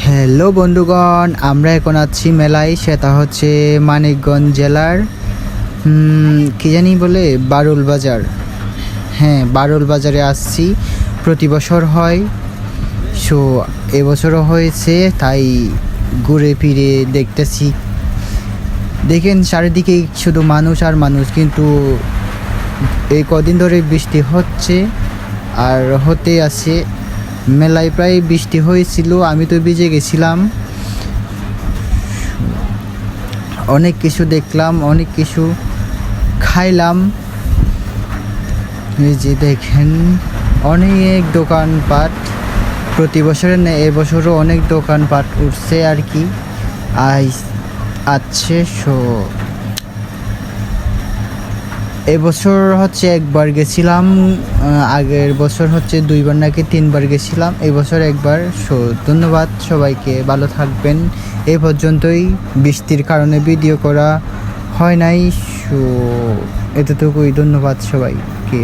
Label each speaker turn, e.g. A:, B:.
A: Hello বন্ধুগণ, আমরা এখন আছি মেলায়। সেটা হচ্ছে মানিকগঞ্জ জেলার কি জানি বলে বারুল বাজার। হ্যাঁ, বারুল বাজারে আসছি। প্রতি বছর হয়, সো এবছরও হয়েছে, তাই ঘুরে ফিরে দেখতেছি। দেখেন চারিদিকে শুধু মানুষ আর মানুষ, কিন্তু এই কদিন ধরে বৃষ্টি হচ্ছে আর হতে আছে। মেলায় প্রায় বৃষ্টি হয়েছিল, আমি তো ভিজে গেছিলাম। অনেক কিছু দেখলাম, অনেক কিছু খাইলাম। এই যে দেখেন অনেক দোকানপাট, প্রতি বছরের নেই এবছরও অনেক দোকানপাট উঠছে আর কি আছে। সো এবছর হচ্ছে একবার গেছিলাম, আগের বছর হচ্ছে 2বার নাকি 3বার গেছিলাম, এই বছর একবার। সো ধন্যবাদ সবাইকে, ভালো থাকবেন। এই পর্যন্তই, বৃষ্টির কারণে ভিডিও করা হয় নাই। সো এতটুকুই, ধন্যবাদ সবাইকে।